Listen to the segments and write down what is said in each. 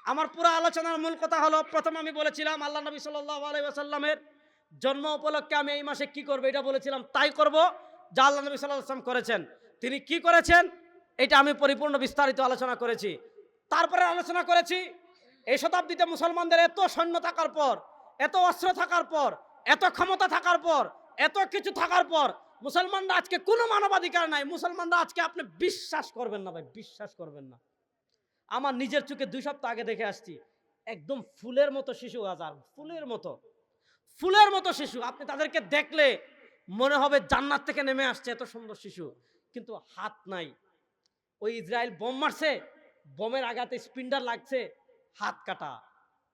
আমার পুরো আলোচনার মূল কথা হলো, প্রথম আমি বলেছিলাম আল্লাহ নবী সাল্লাল্লাহু আলাইহি ওয়াসাল্লামের জন্ম উপলক্ষে আমি এই মাসে কি করব, এটা বলেছিলাম, তাই করব যা আল্লাহ নবী সাল্লাল্লাহু আলাইহি ওয়াসাল্লাম করেছেন। তিনি কি করেছেন এটা আমি পরিপূর্ণ বিস্তারিত আলোচনা করেছি। তারপরে আলোচনা করেছি এই শতাব্দীতে মুসলমানদের এত সৈন্য থাকার পর, এত অস্ত্র থাকার পর, এত ক্ষমতা থাকার পর, এত কিছু থাকার পর মুসলমানরা আজকে কোনো মানবাধিকার নাই। মুসলমানরা আজকে, আপনি বিশ্বাস করবেন না ভাই, বিশ্বাস করবেন না, আমার নিজের চোখে 2 সপ্তাহ আগে দেখে আসছি, একদম ফুলের মতো শিশু, হাজার ফুলের মতো শিশু, আপনি তাদেরকে দেখলে মনে হবে জান্নাত থেকে নেমে আসছে, এত সুন্দর শিশু, কিন্তু হাত নাই। ওই ইসরায়েল বোম মারছে, বোমের আঘাতে স্পিন্ডার লাগছে, হাত কাটা,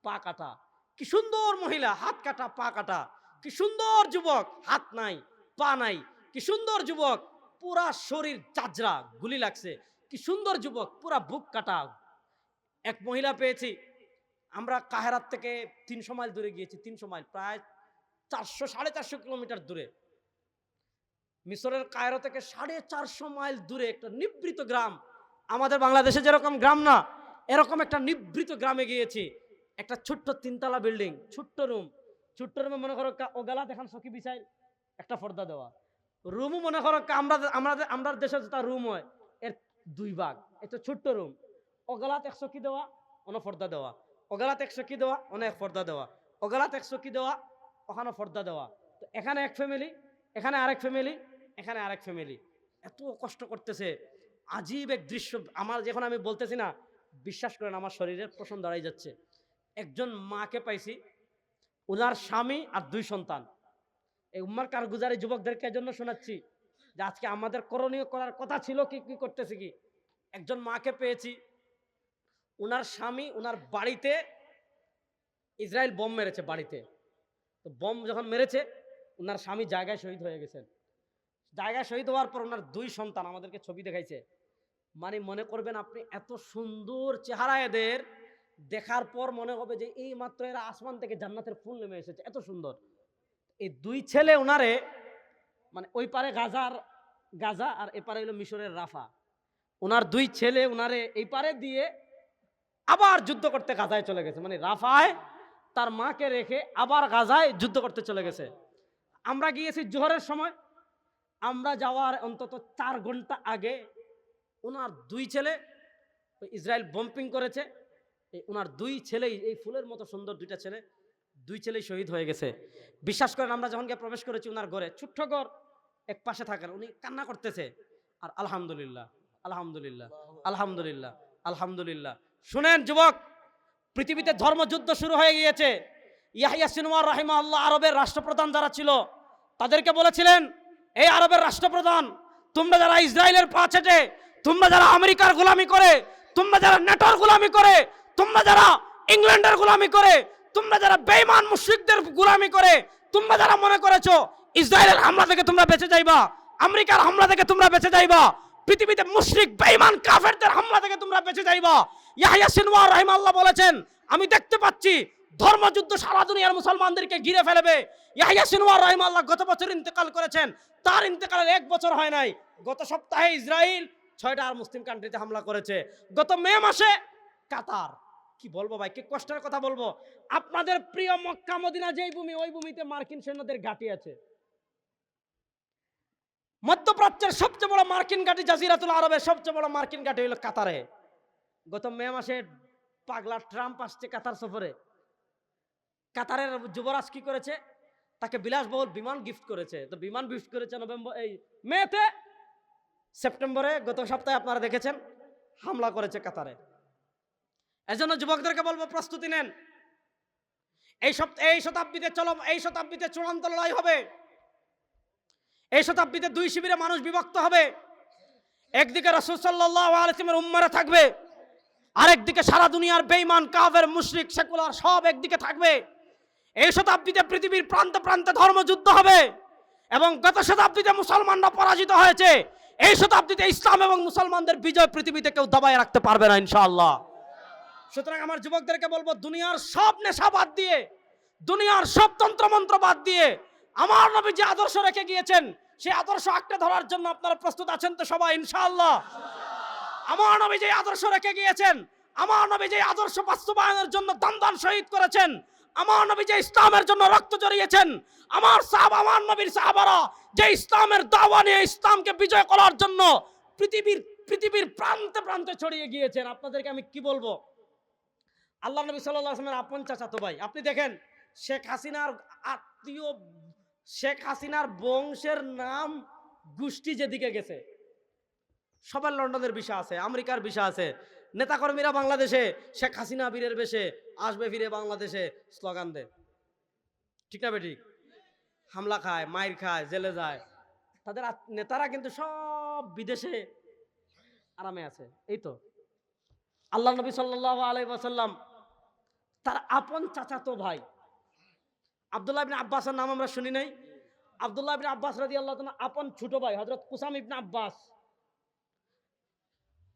পা কাটা। কি সুন্দর মহিলা, হাত কাটা, পা কাটা। কি সুন্দর যুবক, হাত নাই, পা নাই। কি সুন্দর যুবক, পুরা শরীর চাজরা, গুলি লাগছে। কি সুন্দর যুবক, পুরা বুক কাটা। এক মহিলা পেয়েছি, আমরা কাহেরাত থেকে 300 মাইল দূরে গিয়েছি, 300 মাইল, প্রায় 400-450 কিলোমিটার দূরে। মিশরের কায়রো থেকে 450 মাইল দূরে একটা নিভৃত গ্রাম। আমাদের বাংলাদেশে যেরকম গ্রাম না, এরকম একটা নিভৃত গ্রামে গিয়েছি। একটা ছোট্ট 3তলা বিল্ডিং, ছোট্ট রুম। ছোট্ট রুমে মনে করো ওগালা দেখান সখী বিছাই, একটা পর্দা দেওয়া। রুমও মনে করো আমরা দেশে যেটা রুম হয় এর 2 ভাগ। এটা ছোট্ট রুম, ওগালাত 100 কি দেওয়া, অন্য পর্দা দেওয়া, ওগালাত 100 কি দেওয়া, অনেক পর্দা দেওয়া, ওগালাত 100 কি দেওয়া, ওখানে পর্দা দেওয়া। তো এখানে এক ফ্যামিলি, এখানে আরেক ফ্যামিলি, এখানে আরেক ফ্যামিলি। এত কষ্ট করতেছে, আজীব এক দৃশ্য। আমার যখন আমি বলতেছি না, বিশ্বাস করেন আমার শরীরের পশম দাঁড়াই যাচ্ছে। একজন মাকে পাইছি, ওনার স্বামী আর 2 সন্তান। এই উম্মার কারগুজারি যুবকদেরকে এজন্য শোনাচ্ছি যে আজকে আমাদের করণীয় করার কথা ছিল কি কি করতেছি কি। একজন মাকে পেয়েছি, ওনার স্বামী ওনার বাড়িতে ইসরায়েল বোম মেরেছে বাড়িতে। তো বোম যখন মেরেছে, ওনার স্বামী জায়গায় শহীদ হয়ে গেছেন। জায়গায় শহীদ হওয়ার পর ওনার 2 সন্তান আমাদেরকে ছবি দেখাইছে। মানে মনে করবেন আপনি, এত সুন্দর চেহারা এদের, দেখার পর মনে হবে যে এই মাত্র এরা আসমান থেকে জান্নাতের ফুল নেমে এসেছে, এত সুন্দর। এই 2 ছেলে ওনারে, মানে ওই পারে গাজা আর এপারে হলো মিশরের রাফা। ওনার 2 ছেলে ওনারে এই পারে দিয়ে আবার যুদ্ধ করতে গাজায় চলে গেছে। মানে রাফায় তার মাকে রেখে আবার গাজায় যুদ্ধ করতে চলে গেছে। আমরা গিয়েছি জোহরের সময়, আমরা যাওয়ার অন্তত 4 ঘন্টা আগে ওনার 2 ছেলে ইসরায়েল বম্পিং করেছে। ওনার 2 ছেলেই, এই ফুলের মতো সুন্দর 2টা ছেলে, 2 ছেলেই শহীদ হয়ে গেছে। বিশ্বাস করেন, আমরা যখন গিয়ে প্রবেশ করেছি ওনার ঘরে, ছোট্ট ঘর, এক পাশে থাকেন, উনি কান্না করতেছে আর আলহামদুলিল্লাহ, আলহামদুলিল্লাহ, আলহামদুলিল্লাহ, আলহামদুলিল্লাহ। শুনেন যুবক, পৃথিবীতে ধর্মযুদ্ধ শুরু হয়ে গিয়েছে। ইয়াহইয়া সিনওয়ার রাহিমাহুল্লাহ আরবের রাষ্ট্রপ্রধান যারা ছিল, তাদেরকে বলেছিলেন, এই আরবের রাষ্ট্রপ্রধান, তোমরা যারা ইসরায়েলের পা চেটে, তোমরা যারা আমেরিকার গোলামি করে, তোমরা যারা নেটোর গোলামি করে, তোমরা যারা ইংল্যান্ডের গোলামি করে, তোমরা যারা বেঈমান মুশরিকদের গোলামি করে, তোমরা যারা মনে করেছো ইসরায়েলের হামলা থেকে তোমরা বেঁচে যাইবা, আমেরিকার হামলা থেকে তোমরা বেঁচে যাইবা, পৃথিবীতে মুশরিক বেঈমান কাফেরদের হামলা থেকে তোমরা বেঁচে যাইবা। ইয়াহইয়া সিনওয়ার রাহিমাহুল্লাহ বলেছেন, আমি দেখতে পাচ্ছি ধর্মযুদ্ধ সারা দুনিয়ার মুসলমানদেরকে ঘিরে ফেলবে। ইয়াহইয়া সিনওয়ার রাহিমাহুল্লাহ গত বছর ইন্তেকাল করেছেন, তার ইন্তেকালের 1 বছর হয় নাই। গত সপ্তাহে ইসরায়েল 6টা আর মুসলিম কান্ট্রিতে হামলা করেছে। গত মে মাসে কাতার। কি বলবো ভাই, কি কষ্টের কথা বলবো। আপনাদের প্রিয় মক্কা মদিনা যেই ভূমি, ওই ভূমিতে মার্কিন সৈন্যদের ঘাঁটি আছে। মধ্যপ্রাচ্যের সবচেয়ে বড় মার্কিন ঘাঁটি, জাজিরাতুল আরবের সবচেয়ে বড় মার্কিন ঘাঁটি হলো কাতারে। গত মে মাসে পাগলা ট্রাম্প আসছে কাতার সফরে। কাতারের যুবরাজ কি করেছে, তাকে বিলাসবহুল বিমান গিফট করেছে। তো বিমান গিফট করেছে মেতে, সেপ্টেম্বরে গত সপ্তাহে আপনারা দেখেছেন হামলা করেছে কাতারে। এজন্য যুবকদেরকে বলবো, প্রস্তুতি নেন। এই শতাব্দীতে চূড়ান্ত লড়াই হবে। এই শতাব্দীতে 2 শিবিরে মানুষ বিভক্ত হবে। একদিকে রাসূল সাল্লাল্লাহু আলাইহি ওয়াসাল্লামের উম্মারা থাকবে, আরেকদিকে সারা দুনিয়ার বেঈমান কাফের মুশরিক সেকুলার সব একদিকে থাকবে। এই শতাব্দীতে পৃথিবীর প্রান্তে প্রান্তে ধর্মযুদ্ধ হবে এবং গত শতাব্দীতে মুসলমানরা পরাজিত হয়েছে। এই শতাব্দীতে ইসলাম এবং মুসলমানদের বিজয় পৃথিবীতে কেউ দাবায় রাখতে পারবে না ইনশাআল্লাহ। সুতরাং আমার যুবকদেরকে বলবো, দুনিয়ার সব নেশা বাদ দিয়ে, দুনিয়ার সব তন্ত্রমন্ত্র বাদ দিয়ে আমার নবী যে আদর্শ রেখে গিয়েছেন, সেই আদর্শ আঁকড়ে ধরার জন্য আপনারা প্রস্তুত আছেন তো সবাই ইনশাআল্লাহ? আমার নবী যে আদর্শ রেখে গিয়েছেন, আমার নবী যে আদর্শ বাস্তবায়নের জন্য দান শহীদ করেছেন, আমার নবী যে ইসলামের জন্য রক্ত জড়িয়েছেন, আমার নবীর সাহাবারা যে ইসলামের দাওয়া নিয়ে ইসলামকে বিজয় করার জন্য পৃথিবীর প্রান্তে প্রান্তে ছড়িয়ে গিয়েছেন। আপনাদেরকে আমি কি বলবো, আল্লাহ নবী সাল্লাল্লাহু আলাইহি ওয়াসাল্লামের আপন চাচাতো ভাই। আপনি দেখেন শেখ হাসিনার আত্মীয়, শেখ হাসিনার বংশের নাম গোষ্ঠী যেদিকে গেছে, সবার লন্ডনের ভিসা আছে, আমেরিকার ভিসা আছে, নেতাকর্মীরা বাংলাদেশে শেখ হাসিনা বীরের বেশে আসবে ফিরে বাংলাদেশে স্লোগান দেয়, ঠিক না বেঠিক? হামলা খায়, মাইর খায়, জেলে যায়, তাদের নেতারা কিন্তু সব বিদেশে আরামে আছে। এই তো আল্লাহ নবী সাল্লাল্লাহু আলাইহি ওয়াসাল্লাম তার আপন চাচাতো ভাই আব্দুল্লাহ ইবনে আব্বাসের নাম আমরা শুনি নাই? আব্দুল্লাহ ইবনে আব্বাস রাদিয়াল্লাহু তাআলা আপন ছোট ভাই হযরত কুসাম ইবনে আব্বাস,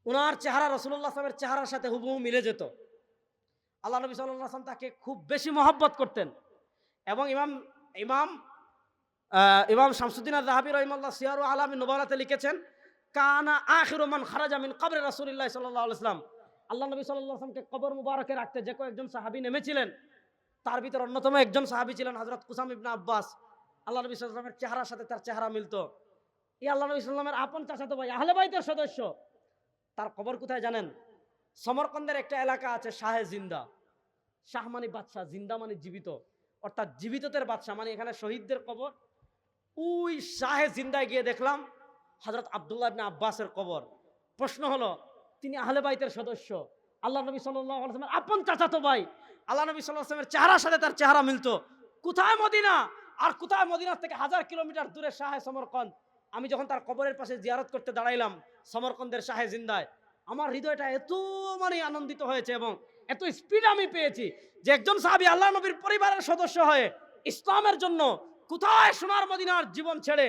ওনার চেহারা রাসূলুল্লাহ সাল্লাল্লাহু আলাইহি ওয়াসাল্লামের চেহারার সাথে হুবহু মিলে যেত। আল্লাহ নবী সাল্লাল্লাহু আলাইহি ওয়াসাল্লাম তাকে খুব বেশি মহব্বত করতেন। এবং ইমাম শামসুদ্দিন আয-যাহাবী রাহিমাহুল্লাহ সিয়ারু আলামিন নুবালাতে লিখেছেন, কানা আখিরু মান খারাজা মিন কবরি রাসূলিল্লাহ সাল্লাল্লাহু আলাইহি ওয়াসাল্লাম। আল্লাহ নবী সাল্লাল্লাহু আলাইহি ওয়াসাল্লামকে কবর মুবারকে রাখতে যে কয়েকজন সাহাবী নেমেছিলেন, তার ভিতর অন্যতম একজন সাহাবী ছিলেন হযরত কুসাম ইবনে আব্বাস। আল্লাহ নবী সাল্লাল্লাহু আলাইহি ওয়াসাল্লামের চেহারার সাথে তার চেহারা মিলতো। এই আল্লাহ নবী সাল্লাল্লাহু আলাইহি ওয়াসাল্লামের আপন চাচাতো ভাই, আহলে বাইতের সদস্য। তার কবর কোথায় জানেন? সমরকন্দের একটা এলাকা আছে শাহে জিন্দা। শাহ মানে বাদশাহ, জিন্দা মানে জীবিত, অর্থাৎ জীবিতদের বাদশাহ, মানে এখানে শহীদদের কবর। ওই শাহে জিন্দায় গিয়ে দেখলাম হযরত আব্দুল্লাহ ইবনে আব্বাসের কবর। প্রশ্ন হলো, তিনি আহলে বাইতের সদস্য, আল্লাহ নবী সাল্লাল্লাহু আলাইহি ওয়াসাল্লামের আপন চাচাতো ভাই, আল্লাহ নবী সাল্লাল্লাহু আলাইহি ওয়াসাল্লামের চেহারার সাথে তার চেহারা মিলতো। কোথায় মদিনা, আর কোথায় মদিনার থেকে 1000 কিলোমিটার দূরে শাহে সমরকন্দ। আমি যখন তার কবরের পাশে জিয়ারত করতে দাঁড়াইলাম সমরকন্দের শাহে জিন্দায়, আমার হৃদয়টা এত আনন্দিত হয়েছে এবং এত স্পিড আমি পেয়েছি যে একজন সাহাবী আল্লাহ নবীর পরিবারের সদস্য হয়ে ইসলামের জন্য কোথায় সোনার মদিনার জীবন ছেড়ে,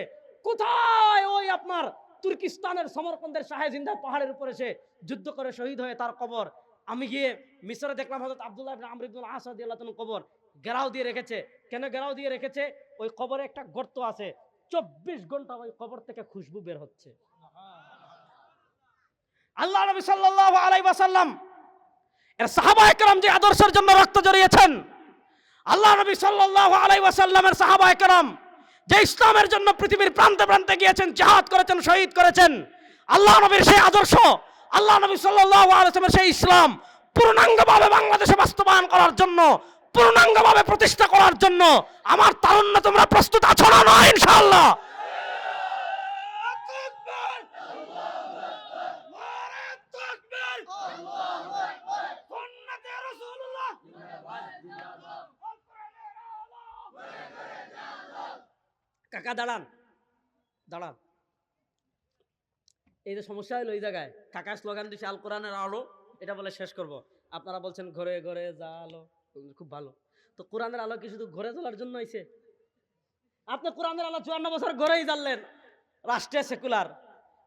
কোথায় ওই আপনার তুর্কিস্তানের সমরকন্দের শাহে জিন্দায় পাহাড়ের উপরে সে যুদ্ধ করে শহীদ হয়ে তার কবর। আমি গিয়ে মিশরে দেখলাম হযরত আব্দুল্লাহ ইবনে আমর ইবনে আস রাদিয়াল্লাহু তাআলা কবর ঘেরাও দিয়ে রেখেছে। কেন ঘেরাও দিয়ে রেখেছে? ওই কবরে একটা গর্ত আছে, 24 ঘন্টা ওই কবর থেকে খুশবু বের হচ্ছে। আল্লাহ নবী সাল্লাল্লাহু আলাইহি ওয়াসাল্লাম এর সাহাবায়ে কেরাম যে আদর্শের জন্য রক্ত জড়িয়েছেন, আল্লাহ নবী সাল্লাল্লাহু আলাইহি ওয়াসাল্লামের সাহাবায়ে কেরাম যে ইসলামের জন্য পৃথিবীর প্রান্তে প্রান্তে গিয়েছেন, জিহাদ করেছেন, শহীদ করেছেন, আল্লাহ নবীর সেই আদর্শ, আল্লাহ নবী সাল্লাল্লাহু আলাইহি ওয়াসাল্লামের সেই ইসলাম পূর্ণাঙ্গভাবে বাংলাদেশে বাস্তবায়ন করার জন্য, পূর্ণাঙ্গভাবে প্রতিষ্ঠা করার জন্য আমার তারুণ্য তোমরা প্রস্তুত আছো না? ইনশাআল্লাহ। কাকা দাঁড়ান, দাঁড়ান। এই যে সমস্যা হলো এই জায়গায়, কাকা স্লোগান দিচ্ছে আল কোরআনের আলো, এটা বলে শেষ করব। আপনারা বলছেন ঘরে ঘরে জ্বালো, খুব ভালো। তো কোরআনের আলো কি শুধু ঘরে জ্বলার জন্য হয়েছে? আপনি কোরআনের আলো 54 বছর ঘরেই জ্বাললেন। রাষ্ট্রে সেকুলার,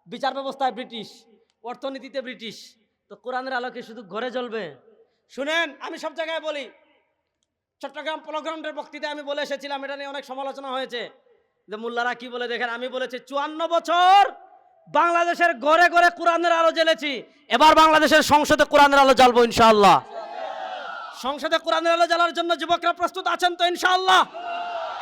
বিচার ব্যবস্থায় ব্রিটিশ, অর্থনীতিতে ব্রিটিশ, তো কোরআনের আলো কি শুধু ঘরে জ্বলবে? শুনেন, আমি সব জায়গায় বলি, চট্টগ্রাম পলগ্রাউন্ডের বক্তৃতায় আমি বলে এসেছিলাম, এটা নিয়ে অনেক সমালোচনা হয়েছে যে মোল্লারা কি বলে দেখেন। আমি বলেছি 54 বছর বাংলাদেশের ঘরে ঘরে কোরআনের আলো জ্বেলেছি, এবার বাংলাদেশের সংসদে কোরআনের আলো জ্বালবো ইনশাআল্লাহ। সংসদে কোরআনের আলো জ্বালার জন্য যুবকরা প্রস্তুত আছেন তো ইনশাআল্লাহ?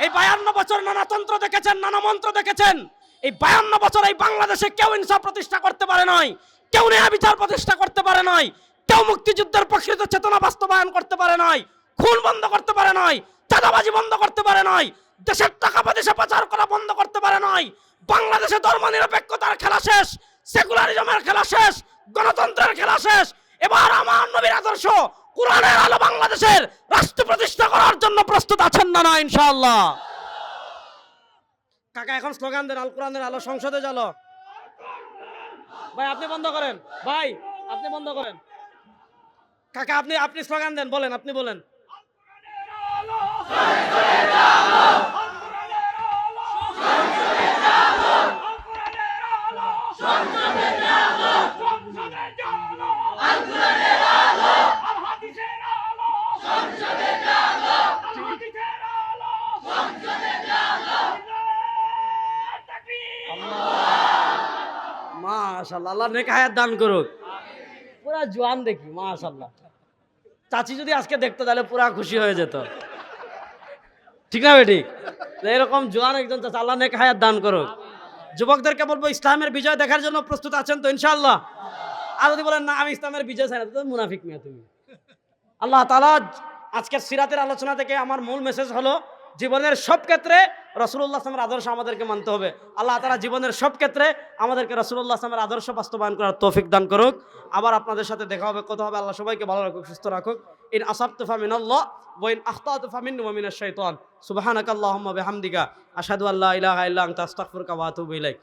এই 52 বছর নানা তন্ত্র দেখেছেন, নানা মন্ত্র দেখেছেন। এই 52 বছর এই বাংলাদেশে কেউ ইনসাফ প্রতিষ্ঠা করতে পারে নাই, কেউ ন্যায় বিচার প্রতিষ্ঠা করতে পারে নাই, কেউ মুক্তিযুদ্ধের প্রকৃত চেতনা বাস্তবায়ন করতে পারে নাই, খুন বন্ধ করতে পারে নাই, চাঁদাবাজি বন্ধ করতে পারে নাই, দেশের টাকা বিদেশে পাচার করা বন্ধ করতে পারে নাই। বাংলাদেশে ধর্মনিরপেক্ষতার খেলা শেষ, সেকুলারিজমের খেলা শেষ, গণতন্ত্রের খেলা শেষ। এবার আমার নবীর আদর্শ কোরআনের আলো বাংলাদেশের রাষ্ট্র প্রতিষ্ঠা করার জন্য প্রস্তুত আছেন না ইনশাআল্লাহ? কাকা এখন স্লোগান দেন, আল কোরআনের আলো সংসদে জ্বালো। ভাই আপনি বন্ধ করেন, ভাই আপনি বন্ধ করেন। কাকা আপনি স্লোগান দেন, বলেন, আপনি বলেন। মাশাআল্লাহ, আল্লাহ নেক হায়াত দান করুক। পুরো পুরা জোয়ান দেখি, মাশাআল্লাহ। চাচি যদি আজকে দেখতো তাহলে পুরা খুশি হয়ে যেত, ঠিক না বেঠিক? এরকম জোয়ান একজন চাচা, আল্লাহ নেক হায়াত দান করুক। যুবকদেরকে বলবো, ইসলামের বিজয় দেখার জন্য প্রস্তুত আছেন তো ইনশাআল্লাহ? আর যদি বলেন না আমি ইসলামের বিজয় চাই না, তো মুনাফিক মিয়া তুমি। আল্লাহ তাআলা আজকের সিরাতের আলোচনা থেকে আমার মূল মেসেজ হলো, জীবনের সব ক্ষেত্রে রাসূলুল্লাহ সাল্লাল্লাহু আলাইহি ওয়াসাল্লামের আদর্শ আমাদেরকে মানতে হবে। আল্লাহ তাআলা জীবনের সব ক্ষেত্রে আমাদেরকে রাসূলুল্লাহ সাল্লাল্লাহু আলাইহি ওয়াসাল্লামের আদর্শ বাস্তবায়ন করার তৌফিক দান করুক। আবার আপনাদের সাথে দেখা হবে, কথা হবে। আল্লাহ সবাইকে ভালো রাখুক, সুস্থ রাখুক। ইন আসাবতু ফামিনাল্লাহ ওয়া ইন আখতাতু ফামিন্নি ওয়া মিনাশ শাইতান। সুবহানাকাল্লাহুম্মা বিহামদিকা আশহাদু আল্লা ইলাহা ইল্লা আনতা আস্তাগফিরুকা ওয়া আতুবু ইলাইক।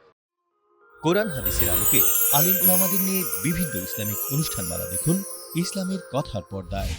কোরআন হাদিসের আলোকে আলিম উলামাদের নিয়ে বিভিন্ন ইসলামিক অনুষ্ঠানমালা দেখুন ইসলামের কথার পর্দায়।